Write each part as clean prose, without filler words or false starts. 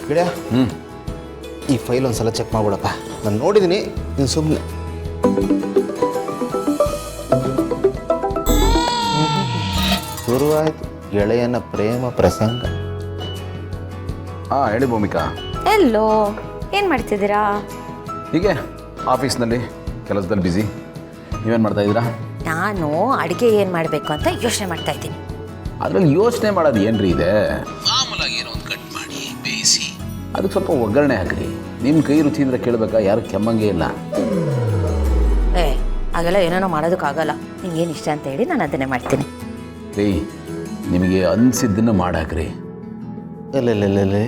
ಗಿಡ ಈ ಫೈಲ್ ಒಂದ್ಸಲ ಚೆಕ್ ಮಾಡ್ಬಿಡಪ್ಪ. ನಾನು ನೋಡಿದ್ದೀನಿ, ನೀನು ಸುಮ್ಮನೆ ಶುರುವಾಯಿತು ಗೆಳೆಯನ ಪ್ರೇಮ ಪ್ರಸಂಗ. ಹಾಂ ಹೇಳಿ ಭೂಮಿಕಾ. ಎಲ್ಲೋ ಏನು ಮಾಡ್ತಿದ್ದೀರಾ? ಹೀಗೆ ಆಫೀಸ್ನಲ್ಲಿ ಕೆಲಸದಲ್ಲಿ ಬ್ಯುಸಿ. ನೀವೇನು ಮಾಡ್ತಾ ಇದ್ದೀರಾ? ನಾನು ಅಡುಗೆ ಏನು ಮಾಡಬೇಕು ಅಂತ ಯೋಚನೆ ಮಾಡ್ತಾ ಇದ್ದೀನಿ. ಅದರಲ್ಲಿ ಯೋಚನೆ ಮಾಡೋದು ಏನ್ರಿ ಇದೆ? ಮಾಮೂಲಾಗಿ ಏನೋ ಒಂದು ಕಟ್ ಮಾಡಿ ಬೇಯಿಸಿ ಅದಕ್ಕೆ ಸ್ವಲ್ಪ ಒಗ್ಗರಣೆ ಹಾಕ್ರಿ. ನಿಮ್ಮ ಕೈ ರುಚಿ ಅಂದರೆ ಕೇಳಬೇಕಾ? ಯಾರು ಕೆಮ್ಮಂಗೆ ಇಲ್ಲ. ಹಾಗೆಲ್ಲ ಏನೇನೋ ಮಾಡೋದಕ್ಕಾಗಲ್ಲ. ನಿಂಗೇನು ಇಷ್ಟ ಅಂತ ಹೇಳಿ ನಾನು ಅದನ್ನೇ ಮಾಡ್ತೀನಿ. ರೀ ನಿಮಗೆ ಅನಿಸಿದ್ದನ್ನು ಮಾಡಾಕ್ರಿ. ಅಲ್ಲೇ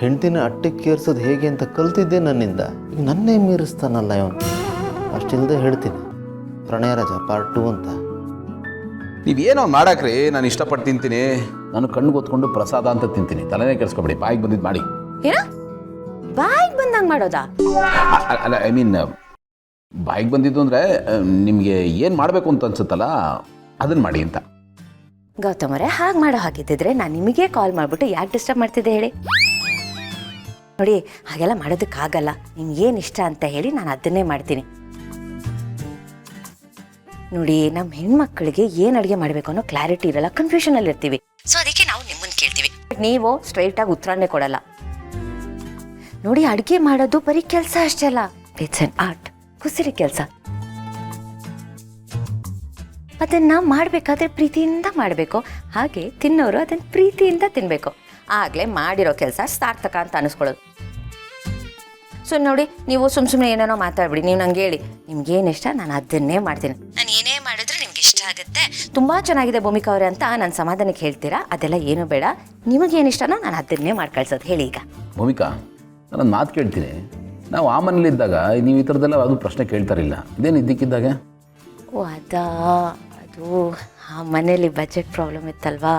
ಹೆಂಡತಿನ ಅಟ್ಟಕ್ಕೆ ಏರ್ಸೋದು ಹೇಗೆ ಅಂತ ಕಲ್ತಿದ್ದೆ ನನ್ನಿಂದ. ಈಗ ನನ್ನೇ ಮೀರಿಸ್ತಾನಲ್ಲ ಇವನು. ಅಷ್ಟಿಲ್ಲದೆ ಹೇಳ್ತೀನಿ ಪ್ರಣಯರಾಜ ಪಾರ್ಟ್ 2 ಅಂತ. ನೀವೇನೋ ಮಾಡಾಕ್ರಿ, ನಾನು ಇಷ್ಟಪಟ್ಟು ತಿಂತೀನಿ. ನಾನು ಕಣ್ಣು ಗೊತ್ಕೊಂಡು ಪ್ರಸಾದ ಅಂತ ತಿಂತೀನಿ. ತಲೆನೇ ಕೆಡಿಸ್ಕೊಬೇಡಿ, ಬಾಯಿಗೆ ಬಂದಿದ್ದು ಮಾಡಿ. ಏನ ಬಾಯಿಗೆ ಬಂದಂಗೆ ಮಾಡೋದಾ? ಅಲ್ಲ ಐ ಮೀನ್ ಬಾಯಿಗೆ ಬಂದಿದ್ದು ಅಂದರೆ ನಿಮಗೆ ಏನು ಮಾಡಬೇಕು ಅಂತ ಅನ್ಸುತ್ತಲ್ಲ ಅದನ್ನು ಮಾಡಿ ಅಂತ. ಗೌತಮರೇ, ಹಾಗೆ ಮಾಡೋ ಹಾಗಿದ್ದಿದ್ರೆ ನಾನು ನಿಮಗೆ ಕಾಲ್ ಮಾಡಿಬಿಟ್ಟು ಯಾಕೆ ಡಿಸ್ಟರ್ಬ್ ಮಾಡ್ತಿದ್ದೆ ಹೇಳಿ? ನೋಡಿ, ಹಾಗೆಲ್ಲ ಮಾಡೋದಕ್ಕಾಗಲ್ಲ. ನಿಮ್ಗೇನು ಇಷ್ಟ ಅಂತ ಹೇಳಿ ನಾನು ಅದನ್ನೇ ಮಾಡ್ತೀನಿ. ನೋಡಿ, ನಮ್ಮ ಹೆಣ್ಮಕ್ಳಿಗೆ ಏನು ಅಡುಗೆ ಮಾಡಬೇಕು ಅನ್ನೋ ಕ್ಲಾರಿಟಿ ಇರಲ್ಲ, ಕನ್ಫ್ಯೂಷನಲ್ಲಿ ಇರ್ತೀವಿ. ಸೊ ಅದಕ್ಕೆ ನಾವು ನಿಮ್ಮನ್ನು ಕೇಳ್ತೀವಿ, ನೀವು ಸ್ಟ್ರೈಟಾಗಿ ಉತ್ತರನೇ ಕೊಡಲ್ಲ. ನೋಡಿ, ಅಡುಗೆ ಮಾಡೋದು ಬರೀ ಕೆಲಸ ಅಷ್ಟೇ ಅಲ್ಲ, ಇಟ್ಸ್ ಎನ್ ಆರ್ಟ್, ಕುಸಿರಿ ಕೆಲಸ. ಅದನ್ನು ಮಾಡಬೇಕಾದ್ರೆ ಪ್ರೀತಿಯಿಂದ ಮಾಡಬೇಕು, ಹಾಗೆ ತಿನ್ನೋರು ಅದನ್ನು ಪ್ರೀತಿಯಿಂದ ತಿನ್ನಬೇಕು. ಆಗಲೇ ಮಾಡಿರೋ ಕೆಲಸ ಸಾರ್ಥಕ ಅಂತ ಅನ್ನಿಸ್ಕೊಳ್ಳೋದು. ಸೊ ನೋಡಿ, ನೀವು ಸುಮ್ಮನೆ ಏನೇನೋ ಮಾತಾಡ್ಬಿಡಿ. ನೀವು ನಂಗೆ ಹೇಳಿ ನಿಮ್ಗೇನು ಇಷ್ಟ, ನಾನು ಅದನ್ನೇ ಮಾಡ್ತೀನಿ. ನಾನು ಏನೇ ಮಾಡಿದ್ರು ನಿಮ್ಗೆ ಇಷ್ಟ ಆಗುತ್ತೆ, ತುಂಬ ಚೆನ್ನಾಗಿದೆ ಭೂಮಿಕಾ ಅವರೇ ಅಂತ ನನ್ನ ಸಮಾಧಾನಕ್ಕೆ ಹೇಳ್ತೀರಾ. ಅದೆಲ್ಲ ಏನೂ ಬೇಡ, ನಿಮಗೇನು ಇಷ್ಟನೋ ನಾನು ಅದನ್ನೇ ಮಾಡಿ ಕಳ್ಸೋದು. ಹೇಳಿ ಈಗ. ಭೂಮಿಕಾ, ನಾನೊಂದು ಮಾತು ಕೇಳ್ತೀನಿ. ನಾವು ಆ ಮನೇಲಿದ್ದಾಗ ನೀವು ಈ ಥರದ್ದೆಲ್ಲ ಅದು ಪ್ರಶ್ನೆ ಕೇಳ್ತಾರಿಲ್ಲ, ಇದೇನು ಇದ್ದಕ್ಕಿದ್ದಾಗ? ಓ ಅದು ಆ ಮನೇಲಿ ಬಜೆಟ್ ಪ್ರಾಬ್ಲಮ್ ಇತ್ತಲ್ವಾ,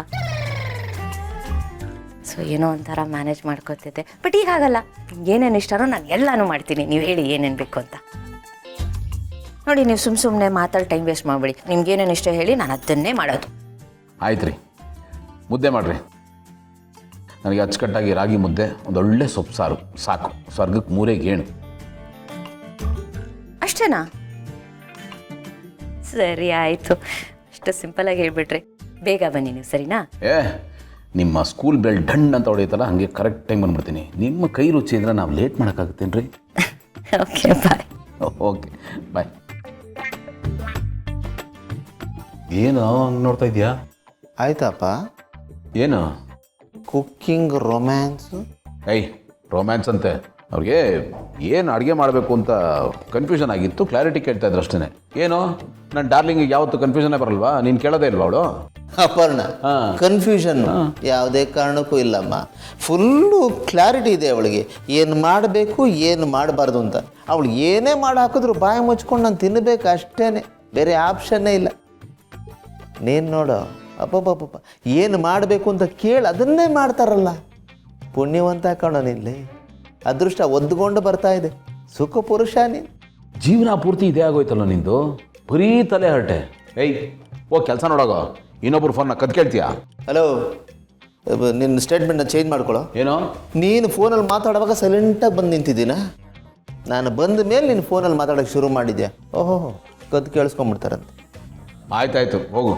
ಸೊ ಏನೋ ಒಂಥರ ಮ್ಯಾನೇಜ್ ಮಾಡ್ಕೊತಿದ್ದೆ. ಬಟ್ ಈಗ ಆಗಲ್ಲ, ಏನೇನು ಇಷ್ಟನೋ ನಾನು ಎಲ್ಲನೂ ಮಾಡ್ತೀನಿ. ನೀವು ಹೇಳಿ ಏನೇನು ಬೇಕು ಅಂತ. ನೋಡಿ, ನೀವು ಸುಮ್ಮನೆ ಮಾತಾಡಿ ಟೈಮ್ ವೇಸ್ಟ್ ಮಾಡಿಬಿಡಿ. ನಿಮ್ಗೇನೇನು ಇಷ್ಟ ಹೇಳಿ, ನಾನು ಅದನ್ನೇ ಮಾಡೋದು. ಆಯ್ತು ರೀ, ಮುದ್ದೆ ಮಾಡಿರಿ. ನನಗೆ ಅಚ್ಚುಕಟ್ಟಾಗಿ ರಾಗಿ ಮುದ್ದೆ, ಒಂದೊಳ್ಳೆ ಸೊಪ್ಪು ಸಾರು ಸಾಕು. ಸ್ವರ್ಗಕ್ಕೆ 3 ಗೇಣು. ಅಷ್ಟೇನಾ? ಸರಿ ಆಯಿತು, ಅಷ್ಟು ಸಿಂಪಲಾಗಿ ಹೇಳ್ಬಿಟ್ರಿ. ಬೇಗ ಬನ್ನಿ ನೀವು, ಸರಿನಾ? ನಿಮ್ಮ ಸ್ಕೂಲ್ ಬೆಲ್ ಡಣ್ ಅಂತ ಹೊಡೆಯುತ್ತಲ್ಲ, ಹಾಗೆ ಕರೆಕ್ಟ್ ಟೈಮ್ ಬಂದ್ಬಿಡ್ತೀನಿ. ನಿಮ್ಮ ಕೈ ರುಚಿ ಅಂದರೆ ನಾವು ಲೇಟ್ ಮಾಡೋಕ್ಕಾಗುತ್ತೇನು ರೀ? Okay bye. Okay bye. ಏನು ಹಂಗೆ ನೋಡ್ತಾ ಇದೆಯಾ? ಆಯ್ತಪ್ಪ. ಏನು ಕುಕ್ಕಿಂಗ್ ರೊಮ್ಯಾನ್ಸು? ರೊಮ್ಯಾನ್ಸ್ ಅಂತೆ. ಅವ್ರಿಗೆ ಏನು ಅಡುಗೆ ಮಾಡಬೇಕು ಅಂತ ಕನ್ಫ್ಯೂಷನ್ ಆಗಿತ್ತು, ಕ್ಲಾರಿಟಿ ಕೇಳ್ತಾ ಇದ್ರು ಅಷ್ಟೇ. ಏನು ನನ್ನ ಡಾರ್ಲಿಂಗಿಗೆ ಯಾವತ್ತು ಕನ್ಫ್ಯೂಷನ್ನೇ ಬರಲ್ವಾ? ನೀನು ಕೇಳೋದೇ ಇಲ್ವಾ ಅವಳು? ಅಪರ್ಣ, ಕನ್ಫ್ಯೂಷನ್ ಯಾವುದೇ ಕಾರಣಕ್ಕೂ ಇಲ್ಲಮ್ಮ. ಫುಲ್ಲು ಕ್ಲಾರಿಟಿ ಇದೆ ಅವಳಿಗೆ, ಏನು ಮಾಡಬೇಕು ಏನು ಮಾಡಬಾರ್ದು ಅಂತ. ಅವಳು ಏನೇ ಮಾಡಿ ಹಾಕಿದ್ರು ಬಾಯಿ ಮುಚ್ಕೊಂಡು ನಾನು ತಿನ್ನಬೇಕು ಅಷ್ಟೇ, ಬೇರೆ ಆಪ್ಷನ್ನೇ ಇಲ್ಲ. ನೀನು ನೋಡು, ಅಪ್ಪಪ್ಪಪ್ಪ ಏನು ಮಾಡಬೇಕು ಅಂತ ಕೇಳಿ ಅದನ್ನೇ ಮಾಡ್ತಾರಲ್ಲ. ಪುಣ್ಯವಂತ ಕಾಣೋನಿಲ್ಲಿ, ಅದೃಷ್ಟ ಒದ್ದುಕೊಂಡು ಬರ್ತಾ ಇದೆ. ಸುಖ ಪುರುಷ ನೀನು. ಜೀವನ ಪೂರ್ತಿ ಇದೇ ಆಗೋಯ್ತಲ್ಲ ನಿಂದು, ಬರೀ ತಲೆ ಹರಟೆ. ಹೋಗಿ ಕೆಲಸ ನೋಡೋಗೋ, ಇನ್ನೊಬ್ರು ಫೋನ್ನ ಕದ್ ಕೇಳ್ತೀಯಾ? ಹಲೋ, ನಿನ್ನ ಸ್ಟೇಟ್ಮೆಂಟ್ನ ಚೇಂಜ್ ಮಾಡ್ಕೊಳ್ಳೋ. ಏನೋ ನೀನು ಫೋನಲ್ಲಿ ಮಾತಾಡುವಾಗ ಸೈಲೆಂಟಾಗಿ ಬಂದು ನಿಂತಿದ್ದೀನ. ನಾನು ಬಂದ ಮೇಲೆ ನೀನು ಫೋನಲ್ಲಿ ಮಾತಾಡೋಕ್ಕೆ ಶುರು ಮಾಡಿದ್ಯಾ. ಓಹೋ, ಕದ್ದು ಕೇಳಿಸ್ಕೊಂಬಿಡ್ತಾರಂತೆ. ಆಯ್ತಾಯ್ತು, ಹೋಗು.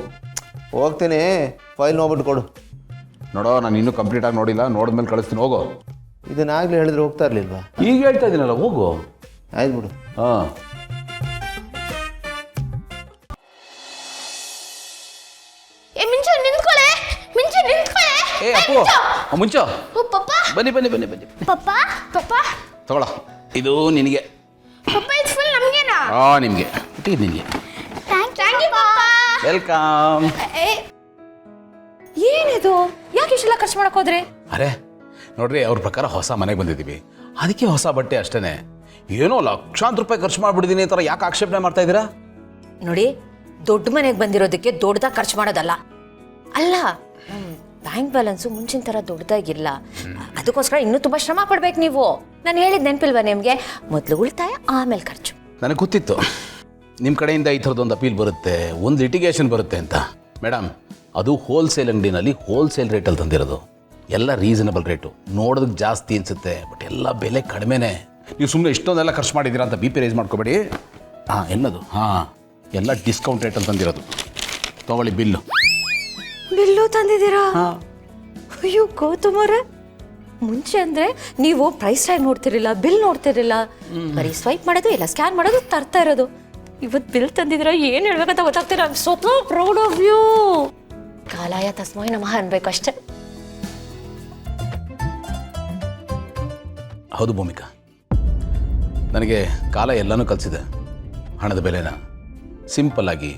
ಹೋಗ್ತೀನಿ, ಫೈಲ್ ನೋಡ್ಬಿಟ್ಟು ಕೊಡು. ನೋಡೋ, ನಾನು ಇನ್ನೂ ಕಂಪ್ಲೀಟಾಗಿ ನೋಡಿಲ್ಲ, ನೋಡಿದ್ಮೇಲೆ ಕಳಿಸ್ತೀನಿ. ಹೋಗು. ಇದನ್ನಾಗಲೇ ಹೇಳಿದ್ರೆ ಹೋಗ್ತಾ ಇರಲಿಲ್ವಾ? ಈಗ ಹೇಳ್ತಾ ಇದ್ದೀನಲ್ಲ, ಹೋಗು. ಆಯ್ತು ಬಿಡು. ಹಾಂ. ಅಪ್ಪು, ಮುಂಚು ಬನ್ನಿ ಬನ್ನಿ ಬನ್ನಿ ಬನ್ನಿ. ತಗೊಳ, ಇದು ನಿನಗೆ. ನಿಮಗೆ ನಿನಗೆ. ವೆಲ್ಕಮ್. ಏನಿದು? ಯಾಕೆ ಇಷ್ಟೆಲ್ಲ ಖರ್ಚು ಮಾಡಕ್ ಹೋದ್ರಿ? ಅರೆ ನೋಡ್ರಿ, ಅವ್ರ ಪ್ರಕಾರ ಹೊಸ ಮನೆಗೆ ಬಂದಿದ್ದೀವಿ, ಅದಕ್ಕೆ ಹೊಸ ಬಟ್ಟೆ ಅಷ್ಟೇ. ಏನೋ ಲಕ್ಷಾಂತರ ರೂಪಾಯಿ ಖರ್ಚು ಮಾಡಿಬಿಟ್ಟಿದ್ದೀನಿ ಈ ಥರ ಯಾಕೆ ಆಕ್ಷೇಪಣೆ ಮಾಡ್ತಾ ಇದ್ದೀರಾ? ನೋಡಿ, ದೊಡ್ಡ ಮನೆಗೆ ಬಂದಿರೋದಕ್ಕೆ ದೊಡ್ಡದಾಗಿ ಖರ್ಚು ಮಾಡೋದಲ್ಲ. ಅಲ್ಲ, ಬ್ಯಾಂಕ್ ಬ್ಯಾಲೆನ್ಸು ಮುಂಚಿನ ಥರ ದೊಡ್ಡದಾಗಿಲ್ಲ, ಅದಕ್ಕೋಸ್ಕರ ಇನ್ನೂ ತುಂಬ ಶ್ರಮ ಪಡ್ಬೇಕು ನೀವು. ನಾನು ಹೇಳಿದ ನೆನಪಿಲ್ವಾ ನಿಮಗೆ? ಮೊದಲು ಉಳಿತಾಯ, ಆಮೇಲೆ ಖರ್ಚು. ನನಗೆ ಗೊತ್ತಿತ್ತು ನಿಮ್ಮ ಕಡೆಯಿಂದ ಈ ಥರದೊಂದು ಅಪೀಲ್ ಬರುತ್ತೆ, ಒಂದು ಲಿಟಿಗೇಷನ್ ಬರುತ್ತೆ ಅಂತ. ಮೇಡಮ್, ಅದು ಹೋಲ್ಸೇಲ್ ಅಂಗಡಿನಲ್ಲಿ ಹೋಲ್ಸೇಲ್ ರೇಟಲ್ಲಿ ತಂದಿರೋದು. ಎಲ್ಲ ರೀಸನಬಲ್ ರೇಟು, ನೋಡೋದಕ್ಕೆ ಜಾಸ್ತಿ ಅನಿಸುತ್ತೆ ಬಟ್ ಎಲ್ಲ ಬೆಲೆ ಕಡಿಮೆನೇ. ನೀವು ಸುಮ್ಮನೆ ಇಷ್ಟೊಂದೆಲ್ಲ ಖರ್ಚು ಮಾಡಿದ್ದೀರಾ ಅಂತ BP ರೈಸ್ ಮಾಡ್ಕೋಬೇಡಿ. ಎಲ್ಲದು ಎಲ್ಲ ಡಿಸ್ಕೌಂಟ್ ರೇಟ್ ಅಂತ ತಂದಿರೋದು. ತೊಗೊಳ್ಳಿ ಬಿಲ್ಲು. ಬಿಲ್ಲು ತಂದಿದ್ದೀರಾ? ಅಯ್ಯೋ ಗೌತಮರೇ, ಮುಂಚೆ ಅಂದರೆ ನೀವು ಪ್ರೈಸ್ ಟ್ಯಾಗ್ ನೋಡ್ತಿರಲಿಲ್ಲ, ಬಿಲ್ ನೋಡ್ತಿರಲಿಲ್ಲ, ಬರೀ ಸ್ವೈಪ್ ಮಾಡೋದು ಇಲ್ಲ ಸ್ಕ್ಯಾನ್ ಮಾಡೋದು ತರ್ತಾ ಇರೋದು. ಇವತ್ತು ಬಿಲ್ ತಂದಿದ್ದೀರಾ, ಏನು ಹೇಳ್ಬೇಕಂತ ಗೊತ್ತಾಗ್ತೀರಾ. I am so proud of you. ಕಾಲಾಯ ತಸ್ಮೈ ನಮಃ ಅನ್ಬೇಕು ಅಷ್ಟೇ. ಹೌದು ಭೂಮಿಕಾ, ನನಗೆ ಕಾಲ ಎಲ್ಲನೂ ಕಲಿಸಿದೆ. ಹಣದ ಬೆಲೆನ ಸಿಂಪಲ್ಲಾಗಿ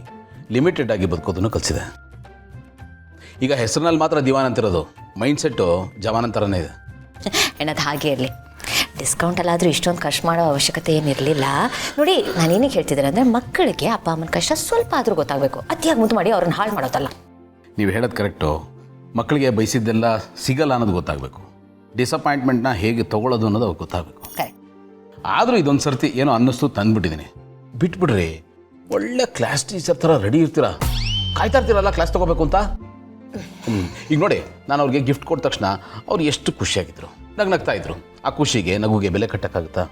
ಲಿಮಿಟೆಡ್ ಆಗಿ ಬದುಕೋದನ್ನು ಕಲಿಸಿದೆ. ಈಗ ಹೆಸರಿನಲ್ಲಿ ಮಾತ್ರ ದಿವಾನ್ ಅಂತಿರೋದು, ಮೈಂಡ್ಸೆಟ್ಟು ಜವಾನ್ ಥರನೇ ಇದೆ. ಏನದು ಹಾಗೆ ಇರಲಿ. ಡಿಸ್ಕೌಂಟಲ್ಲಾದರೂ ಇಷ್ಟೊಂದು ಖರ್ಚು ಮಾಡೋ ಅವಶ್ಯಕತೆ ಏನಿರಲಿಲ್ಲ. ನೋಡಿ, ನಾನೇನಕ್ಕೆ ಹೇಳ್ತಿದ್ದೇನೆ ಅಂದರೆ, ಮಕ್ಕಳಿಗೆ ಅಪ್ಪ ಅಮ್ಮನ ಕಷ್ಟ ಸ್ವಲ್ಪ ಆದರೂ ಗೊತ್ತಾಗಬೇಕು. ಅತಿಯಾಗಿ ಮುದ್ದು ಮಾಡಿ ಅವ್ರನ್ನ ಹಾಳು ಮಾಡೋದಲ್ಲ. ನೀವು ಹೇಳೋದು ಕರೆಕ್ಟು. ಮಕ್ಕಳಿಗೆ ಬಯಸಿದ್ದೆಲ್ಲ ಸಿಗಲ್ಲ ಅನ್ನೋದು ಗೊತ್ತಾಗಬೇಕು. ಡಿಸಪಾಯಿಂಟ್ಮೆಂಟ್ನ ಹೇಗೆ ತೊಗೊಳ್ಳೋದು ಅನ್ನೋದು ಅವ್ರಿಗೆ ಗೊತ್ತಾಗಬೇಕು. ಕರೆಕ್ಟ್. ಆದರೂ ಇದೊಂದು ಸರ್ತಿ ಏನೋ ಅನ್ನಿಸ್ತು, ತಂದುಬಿಟ್ಟಿದ್ದೀನಿ. ಬಿಟ್ಬಿಡ್ರಿ, ಒಳ್ಳೆ ಕ್ಲಾಸ್ ಟೀಚರ್ ಥರ ರೆಡಿ ಇರ್ತೀರಾ, ಕಾಯ್ತಾ ಇರ್ತೀರಲ್ಲ ಕ್ಲಾಸ್ ತೊಗೋಬೇಕು ಅಂತ. ಈಗ ನೋಡಿ, ನಾನು ಅವ್ರಿಗೆ ಗಿಫ್ಟ್ ಕೊಟ್ಟ ತಕ್ಷಣ ಅವ್ರು ಎಷ್ಟು ಖುಷಿಯಾಗಿದ್ರು, ನಗ್ನಗ್ತಾ ಇದ್ರು. ಆ ಖುಷಿಗೆ ನಗುಗೆ ಬೆಲೆ ಕಟ್ಟಕ್ಕಾಗುತ್ತಾ?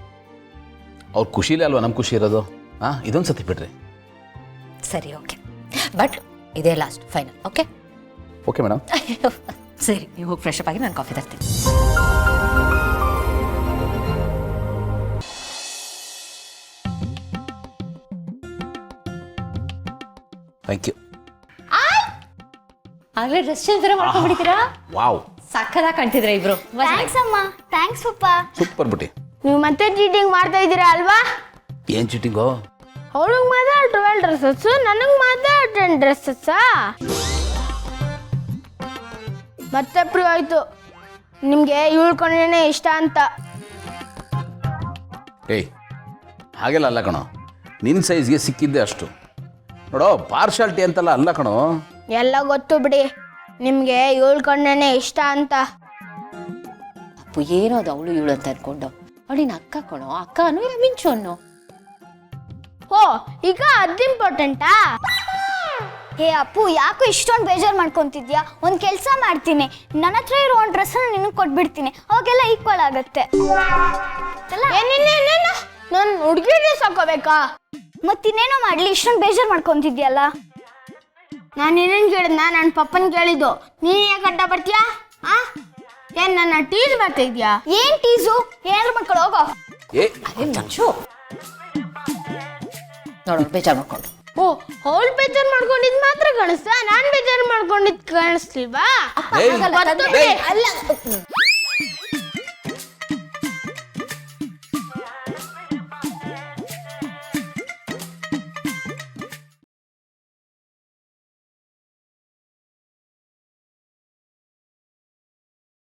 ಅವ್ರ ಖುಷಿಲೇ ಅಲ್ವಾ ನಮ್ಮ ಖುಷಿ ಇರೋದು. ಇದೊಂದು ಸತಿ ಬಿಡ್ರಿ. ಸರಿ, ಓಕೆ, ಬಟ್ ಇದೇ last final. Okay okay madam. ಸರಿ, ನೀವು ಹೋಗಿ ಫ್ರೆಶ್ ಅಪ್ ಆಗಿ ನಾನು ಕಾಫಿ ತರ್ತೀನಿ. Thank you. ಆಗಲೇ ಡ್ರೆಸ್ ಚೇಂಜ್ ಬೇರೆ ಮಾಡ್ಕೊಂಡ್ಬಿಡ್ತೀರಾ? ವಾವ್, ಸಕ್ಕದಾಗ ಕಾಣ್ತಿದ್ರೆ ಇಬ್ರು. ಥ್ಯಾಂಕ್ಸ್ ಅಮ್ಮ. ಥ್ಯಾಂಕ್ಸ್ ಪಪ್ಪ. ಸೂಪರ್ ಬಿಟ್ಟಿ. ನೀವು ಮತ್ತೆ ಚೀಟಿಂಗ್ ಮಾಡ್ತಾ ಇದ್ದೀರಾ ಅಲ್ವಾ? ಏನು ಚೀಟಿಂಗು? ಅವಳಿಗೆ ಮಾತ್ರ 12 ಡ್ರೆಸ್ಸಸ್, ನನಗೆ ಮಾತ್ರ 10 ಡ್ರೆಸ್ಸಸ್ಸಾ? ಮತ್ತೆ ಪ್ರೂವ್ ಆಯ್ತು ನಿಮಗೆ ಇವಳ್ಕೊಂಡೇ ಇಷ್ಟ ಅಂತ. ಏಯ್, ಹಾಗೆಲ್ಲ ಅಲ್ಲ ಕಣೋ, ನಿನ್ನ ಸೈಜ್ಗೆ ಸಿಕ್ಕಿದ್ದೆ ಅಷ್ಟು. ನೋಡೋ, ಪಾರ್ಶಾಲಿಟಿ ಅಂತಲ್ಲ ಅಲ್ಲ ಕಣೋ. ಎಲ್ಲ ಗೊತ್ತು ಬಿಡಿ, ನಿಮಗೆ ಇವಳ್ಕೊಂಡೇ ಇಷ್ಟ ಅಂತ. ಅಪ್ಪು ಏನೋ ಅದು ಅವಳು ಇವಳು ಅಂತ ಅನ್ಕೊಂಡು, ಅವಳಿನ ಅಕ್ಕ ಕಣೋ, ಅಕ್ಕನು ಇಲ್ಲ ಮಿಂಚು ಅನ್ನೋ. ಓ, ಈಗ ಅದು ಇಂಪಾರ್ಟೆಂಟಾ? ಹೇ ಅಪ್ಪು, ಯಾಕೋ ಇಷ್ಟೊಂದು ಬೇಜಾರು ಮಾಡ್ಕೊತಿದ್ಯಾ? ಒಂದು ಕೆಲಸ ಮಾಡ್ತೀನಿ, ನನ್ನ ಹತ್ರ ಇರೋ ಒಂದು ಡ್ರೆಸ್ಸನ್ನು ನಿನಗೆ ಕೊಟ್ಬಿಡ್ತೀನಿ, ಅವಾಗೆಲ್ಲ ಈಕ್ವಲ್ ಆಗುತ್ತೆ. ನಾನು ಹುಡುಗಿ ಡ್ರೆಸ್ ಹಾಕೋಬೇಕಾ? ಮತ್ತಿನ್ನೇನೋ ಮಾಡಲಿ, ಇಷ್ಟೊಂದು ಬೇಜಾರು ಮಾಡ್ಕೊತಿದ್ಯಲ್ಲ. ನಾನು ಏನೇನು ಕೇಳಿದ್ನ? ನನ್ನ ಪಪ್ಪನ ಕೇಳಿದ್ದು. ನೀನು ಯಾಕೆ ಅಡ್ಡ ಬರ್ತೀಯಾ? ಏನ್ ನನ್ನ ಟೀಸ್ ಬರ್ತಾ ಇದೆಯಾ? ಏನ್ ಟೀಸು? ಏನಾದ್ರು ಮಕ್ಕಳು ಹೋಗೋ. ಅದೇ ಮಿಂಚು ನೋಡು, ಬೇಜಾರು ಮಾಡ್ಕೊಂಡು. ಓ, ಅವಳು ಬೇಜಾರು ಮಾಡ್ಕೊಂಡಿದ್ ಮಾತ್ರ ಕಾಣಿಸ್ತಾ? ನಾನು ಬೇಜಾರು ಮಾಡ್ಕೊಂಡಿದ್ ಕಾಣಿಸ್ಲಿಲ್ವಾ? ಏಯ್, ಹಾಗಲ್ಲ, ಗೊತ್ತು ಬಿಡಿ. ಅಲ್ಲ